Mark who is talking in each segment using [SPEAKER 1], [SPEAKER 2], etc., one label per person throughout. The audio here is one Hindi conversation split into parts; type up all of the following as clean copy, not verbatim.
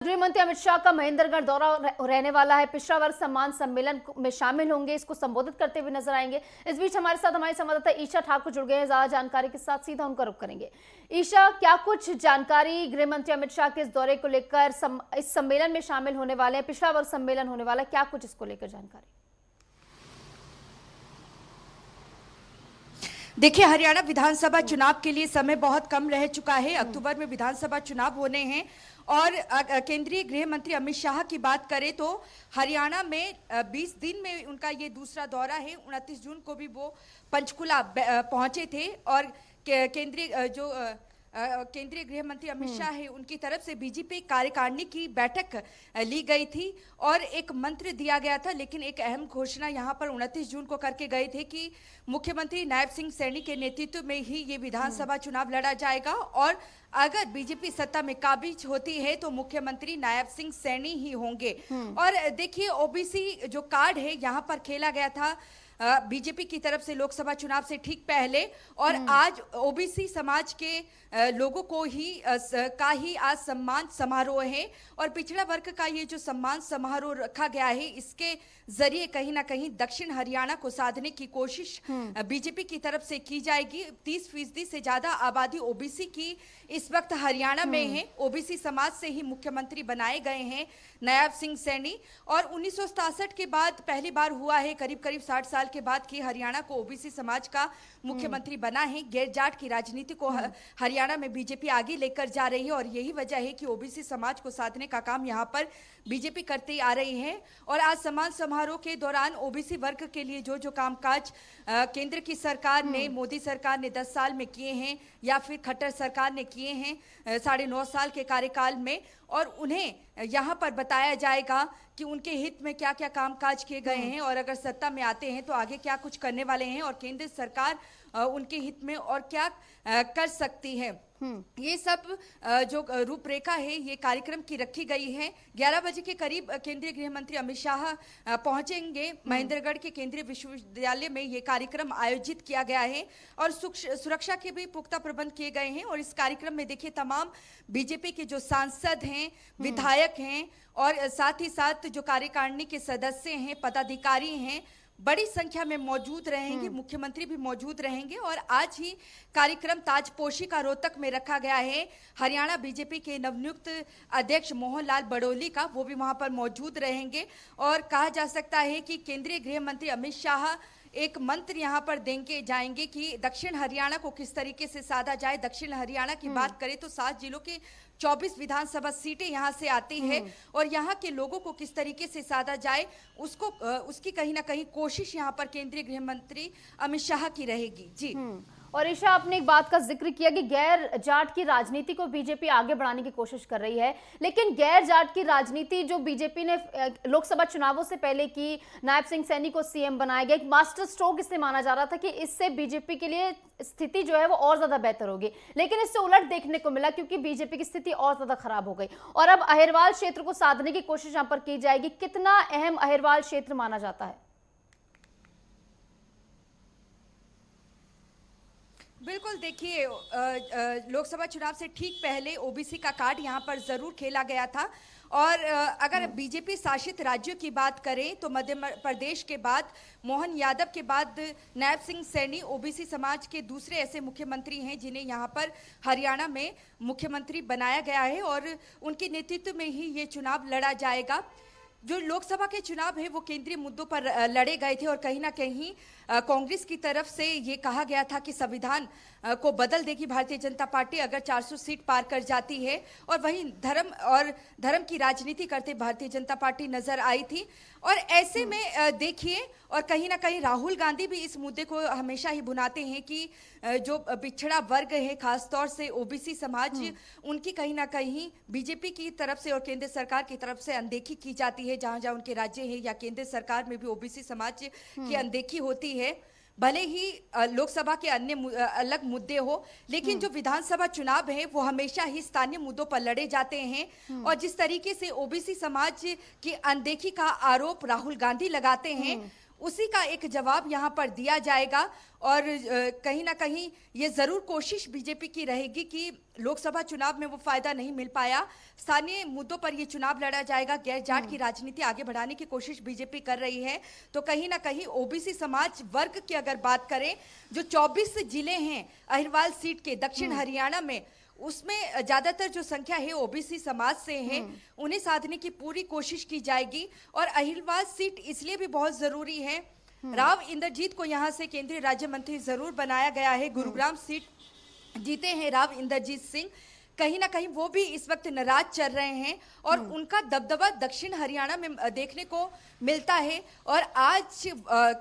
[SPEAKER 1] गृह मंत्री अमित शाह का महेंद्रगढ़ दौरा रहने वाला है। पिछड़ा वर्ग सम्मान सम्मेलन में शामिल होंगे, इसको संबोधित करते हुए नजर आएंगे। इस बीच हमारे साथ हमारी संवाददाता ईशा ठाकुर जुड़ गए हैं। ज्यादा जानकारी के साथ सीधा उनका रुख करेंगे। ईशा, क्या कुछ जानकारी गृह मंत्री अमित शाह के इस दौरे को लेकर, इस सम्मेलन में शामिल होने वाले हैं, पिछड़ा वर्ग सम्मेलन होने वाला है, क्या कुछ इसको लेकर जानकारी?
[SPEAKER 2] देखिए, हरियाणा विधानसभा चुनाव के लिए समय बहुत कम रह चुका है। अक्टूबर में विधानसभा चुनाव होने हैं और केंद्रीय गृह मंत्री अमित शाह की बात करें तो हरियाणा में 20 दिन में उनका ये दूसरा दौरा है। 29 जून को भी वो पंचकुला पहुंचे थे और केंद्रीय गृह मंत्री अमित शाह है, उनकी तरफ से बीजेपी कार्यकारिणी की बैठक ली गई थी और एक मंत्र दिया गया था। लेकिन एक अहम घोषणा यहाँ पर 29 जून को करके गए थे कि मुख्यमंत्री नायब सिंह सैनी के नेतृत्व में ही ये विधानसभा चुनाव लड़ा जाएगा और अगर बीजेपी सत्ता में काबिज होती है तो मुख्यमंत्री नायब सिंह सैनी ही होंगे। और देखिए, ओबीसी जो कार्ड है यहाँ पर खेला गया था बीजेपी की तरफ से लोकसभा चुनाव से ठीक पहले, और आज ओबीसी समाज के लोगों को ही आज सम्मान समारोह है और पिछड़ा वर्ग का ये जो सम्मान समारोह रखा गया है, इसके जरिए कहीं ना कहीं दक्षिण हरियाणा को साधने की कोशिश बीजेपी की तरफ से की जाएगी। 30% से ज्यादा आबादी ओबीसी की इस वक्त हरियाणा में है। ओबीसी समाज से ही मुख्यमंत्री बनाए गए हैं नायब सिंह सैनी, और 1967 के बाद पहली बार हुआ है, करीब 60 साल के बाद कि हरियाणा को ओबीसी समाज का मुख्यमंत्री बना है। गैर जाट की राजनीति को हरियाणा में बीजेपी आगे लेकर जा रही है और यही वजह है कि ओबीसी समाज को साधने का काम यहाँ पर बीजेपी करती आ रही है। और आज सम्मान समारोह के दौरान ओबीसी वर्ग के लिए जो जो कामकाज केंद्र की सरकार ने, मोदी सरकार ने 10 साल में किए हैं या फिर खट्टर सरकार ने किए हैं 9.5 साल के कार्यकाल में, और उन्हें यहाँ पर बताया जाएगा कि उनके हित में क्या क्या कामकाज किए गए हैं और अगर सत्ता में आते हैं तो आगे क्या कुछ करने वाले हैं और केंद्र सरकार उनके हित में और क्या कर सकती है। ये सब जो रूपरेखा है ये कार्यक्रम की रखी गई है। 11 बजे के करीब केंद्रीय गृह मंत्री अमित शाह पहुंचेंगे। महेंद्रगढ़ के केंद्रीय विश्वविद्यालय में ये कार्यक्रम आयोजित किया गया है और सुरक्षा के भी पुख्ता प्रबंध किए गए हैं। और इस कार्यक्रम में देखिए, तमाम बीजेपी के जो सांसद हैं, विधायक हैं और साथ ही साथ जो कार्यकारिणी के सदस्य हैं, पदाधिकारी हैं, बड़ी संख्या में मौजूद रहेंगे। मुख्यमंत्री भी मौजूद रहेंगे और आज ही कार्यक्रम ताजपोशी का रोहतक में रखा गया है। हरियाणा बीजेपी के नवनियुक्त अध्यक्ष मोहन लाल बड़ोली का, वो भी वहां पर मौजूद रहेंगे। और कहा जा सकता है कि केंद्रीय गृह मंत्री अमित शाह एक मंत्र यहाँ पर देंगे जाएंगे कि दक्षिण हरियाणा को किस तरीके से साधा जाए। दक्षिण हरियाणा की बात करें तो 7 जिलों के 24 विधानसभा सीटें यहाँ से आती है और यहाँ के लोगों को किस तरीके से साधा जाए उसकी कहीं ना कहीं कोशिश यहाँ पर केंद्रीय गृह मंत्री अमित शाह की रहेगी। जी।
[SPEAKER 1] और ईशा, आपने एक बात का जिक्र किया कि गैर जाट की राजनीति को बीजेपी आगे बढ़ाने की कोशिश कर रही है, लेकिन गैर जाट की राजनीति जो बीजेपी ने लोकसभा चुनावों से पहले की, नायब सिंह सैनी को सीएम बनाया गया, एक मास्टर स्ट्रोक इससे माना जा रहा था कि इससे बीजेपी के लिए स्थिति जो है वो और ज्यादा बेहतर होगी, लेकिन इससे उलट देखने को मिला क्योंकि बीजेपी की स्थिति और ज्यादा खराब हो गई और अब अहिरवाल क्षेत्र को साधने की कोशिश यहाँ पर की जाएगी। कितना अहम अहिरवाल क्षेत्र माना जाता है?
[SPEAKER 2] बिल्कुल, देखिए, लोकसभा चुनाव से ठीक पहले ओबीसी का कार्ड यहाँ पर जरूर खेला गया था। और अगर बीजेपी शासित राज्यों की बात करें तो मध्य प्रदेश के बाद, मोहन यादव के बाद नायब सिंह सैनी ओबीसी समाज के दूसरे ऐसे मुख्यमंत्री हैं जिन्हें यहाँ पर हरियाणा में मुख्यमंत्री बनाया गया है और उनके नेतृत्व में ही ये चुनाव लड़ा जाएगा। जो लोकसभा के चुनाव है वो केंद्रीय मुद्दों पर लड़े गए थे और कहीं ना कहीं कांग्रेस की तरफ से ये कहा गया था कि संविधान को बदल देगी भारतीय जनता पार्टी अगर 400 सीट पार कर जाती है, और वहीं धर्म की राजनीति करते भारतीय जनता पार्टी नजर आई थी। और ऐसे में देखिए, और कहीं ना कहीं राहुल गांधी भी इस मुद्दे को हमेशा ही भुनाते हैं कि जो पिछड़ा वर्ग है, खासतौर से ओबीसी समाज, उनकी कहीं ना कहीं बीजेपी की तरफ से और केंद्र सरकार की तरफ से अनदेखी की जाती है। जहां जहां उनके राज्य है या केंद्र सरकार में भी ओबीसी समाज की अनदेखी होती है, भले ही लोकसभा के अन्य अलग मुद्दे हो, लेकिन जो विधानसभा चुनाव है वो हमेशा ही स्थानीय मुद्दों पर लड़े जाते हैं। और जिस तरीके से ओबीसी समाज की अनदेखी का आरोप राहुल गांधी लगाते हैं, उसी का एक जवाब यहाँ पर दिया जाएगा। और कहीं ना कहीं ये जरूर कोशिश बीजेपी की रहेगी कि लोकसभा चुनाव में वो फायदा नहीं मिल पाया, स्थानीय मुद्दों पर ये चुनाव लड़ा जाएगा। गैर जाट की राजनीति आगे बढ़ाने की कोशिश बीजेपी कर रही है। तो कहीं ना कहीं ओबीसी समाज वर्ग की अगर बात करें, जो 24 जिले हैं अहिरवाल सीट के दक्षिण हरियाणा में, उसमें ज्यादातर जो संख्या है ओबीसी समाज से है, उन्हें साधने की पूरी कोशिश की जाएगी। और अहिरवाल सीट इसलिए भी बहुत जरूरी है, राव इंद्रजीत को यहां से केंद्रीय राज्य मंत्री जरूर बनाया गया है। गुरुग्राम सीट जीते हैं राव इंद्रजीत सिंह, कहीं ना कहीं वो भी इस वक्त नाराज चल रहे हैं और उनका दबदबा दक्षिण हरियाणा में देखने को मिलता है। और आज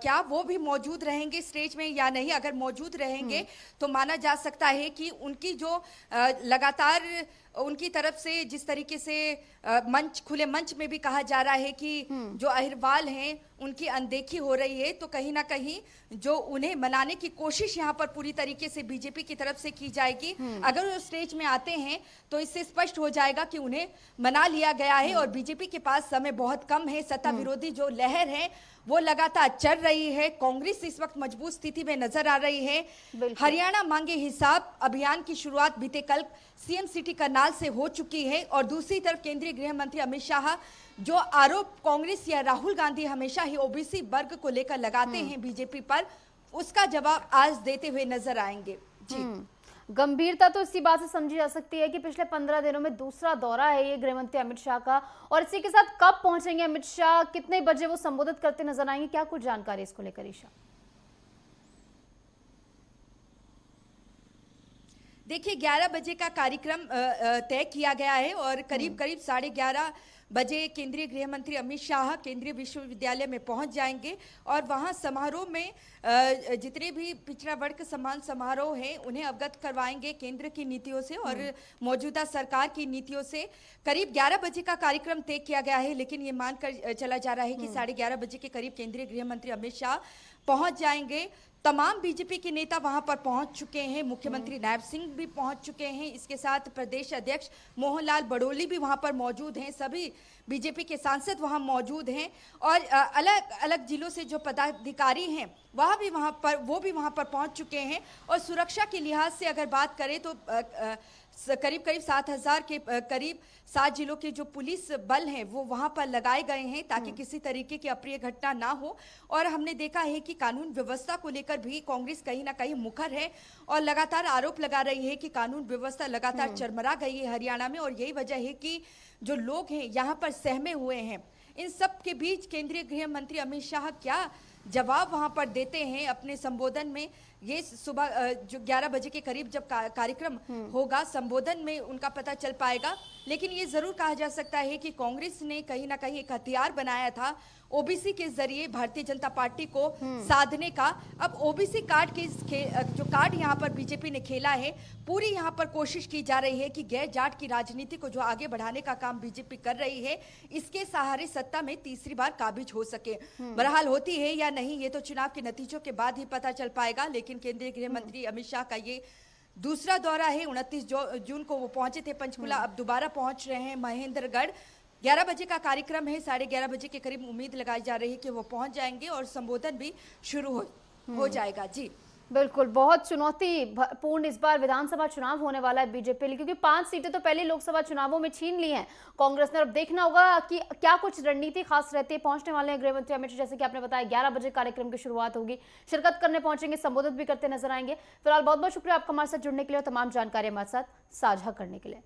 [SPEAKER 2] क्या वो भी मौजूद रहेंगे स्टेज में या नहीं? अगर मौजूद रहेंगे तो माना जा सकता है कि उनकी जो लगातार उनकी तरफ से जिस तरीके से मंच, खुले मंच में भी कहा जा रहा है कि जो अहिरवाल हैं उनकी अनदेखी हो रही है, तो कहीं ना कहीं जो उन्हें मनाने की कोशिश यहाँ पर पूरी तरीके से बीजेपी की तरफ से की जाएगी। अगर वो स्टेज में आते हैं तो इससे स्पष्ट हो जाएगा कि उन्हें मना लिया गया है और बीजेपी के पास समय बहुत कम है। सत्ता विरोधी जो लहर है वो लगातार चल रही है। कांग्रेस इस वक्त मजबूत स्थिति में नजर आ रही है। हरियाणा मांगे हिसाब अभियान की शुरुआत बीते कल सीएम सिटी करनाल से हो चुकी है और दूसरी तरफ केंद्रीय गृह मंत्री अमित शाह जो आरोप कांग्रेस या राहुल गांधी हमेशा ही ओबीसी वर्ग को लेकर लगाते हैं बीजेपी पर, उसका जवाब आज देते हुए नजर आएंगे। जी,
[SPEAKER 1] गंभीरता तो इसी बात से समझी जा सकती है कि पिछले 15 दिनों में दूसरा दौरा है ये गृहमंत्री अमित शाह का, और इसी के साथ कब पहुंचेंगे अमित शाह, कितने बजे वो संबोधित करते नजर आएंगे, क्या कुछ जानकारी इसको लेकर ईशा?
[SPEAKER 2] देखिए 11 बजे का कार्यक्रम तय किया गया है और करीब 11:30 बजे केंद्रीय गृह मंत्री अमित शाह केंद्रीय विश्वविद्यालय में पहुंच जाएंगे और वहां समारोह में जितने भी पिछड़ा वर्ग सम्मान समारोह हैं उन्हें अवगत करवाएंगे केंद्र की नीतियों से और मौजूदा सरकार की नीतियों से। करीब 11 बजे का कार्यक्रम तय किया गया है, लेकिन ये मानकर चला जा रहा है कि 11:30 बजे के करीब केंद्रीय गृह मंत्री अमित शाह पहुंच जाएंगे। तमाम बीजेपी के नेता वहां पर पहुंच चुके हैं, मुख्यमंत्री नायब सिंह भी पहुंच चुके हैं, इसके साथ प्रदेश अध्यक्ष मोहनलाल बड़ोली भी वहां पर मौजूद हैं, सभी बीजेपी के सांसद वहां मौजूद हैं और अलग अलग जिलों से जो पदाधिकारी हैं वो भी वहां पर पहुंच चुके हैं। और सुरक्षा के लिहाज से अगर बात करें तो करीब 7,000 के करीब 7 जिलों के जो पुलिस बल हैं वो वहां पर लगाए गए हैं ताकि किसी तरीके की अप्रिय घटना ना हो। और हमने देखा है कि कानून व्यवस्था को लेकर भी कांग्रेस कहीं ना कहीं मुखर है और लगातार आरोप लगा रही है कि कानून व्यवस्था लगातार चरमरा गई है हरियाणा में, और यही वजह है कि जो लोग हैं यहाँ पर सहमे हुए हैं। इन सब के बीच केंद्रीय गृह मंत्री अमित शाह क्या जवाब वहां पर देते हैं अपने संबोधन में, ये सुबह जो 11 बजे के करीब जब कार्यक्रम होगा संबोधन में उनका पता चल पाएगा। लेकिन ये जरूर कहा जा सकता है कि कांग्रेस ने कहीं ना कहीं एक हथियार बनाया था ओबीसी के जरिए भारतीय जनता पार्टी को साधने का। अब ओबीसी कार्ड के जो कार्ड यहाँ पर बीजेपी ने खेला है, पूरी यहाँ पर कोशिश की जा रही है कि गैर जाट की राजनीति को जो आगे बढ़ाने का काम बीजेपी कर रही है, इसके सहारे सत्ता में तीसरी बार काबिज हो सके। बहरहाल होती है या नहीं ये तो चुनाव के नतीजों के बाद ही पता चल पाएगा, लेकिन केंद्रीय गृह मंत्री अमित शाह का ये दूसरा दौरा है। 29 जून को वो पहुंचे थे पंचकुला, अब दोबारा पहुंच रहे हैं महेंद्रगढ़। 11 बजे का कार्यक्रम है, 11:30 बजे के करीब उम्मीद लगाई जा रही है कि वो पहुंच जाएंगे और संबोधन भी शुरू हो जाएगा। जी
[SPEAKER 1] बिल्कुल, बहुत चुनौतीपूर्ण इस बार विधानसभा चुनाव होने वाला है बीजेपी लिए, क्योंकि 5 सीटें तो पहले लोकसभा चुनावों में छीन ली हैं कांग्रेस ने। अब देखना होगा कि क्या कुछ रणनीति खास रहती है। पहुंचने वाले हैं गृहमंत्री अमित शाह, जैसे कि आपने बताया 11 बजे कार्यक्रम की शुरुआत होगी, शिरकत करने पहुंचेंगे, संबोधित भी करते नजर आएंगे। फिलहाल बहुत बहुत शुक्रिया आपका हमारे साथ जुड़ने के लिए और तमाम जानकारी हमारे साथ साझा करने के लिए।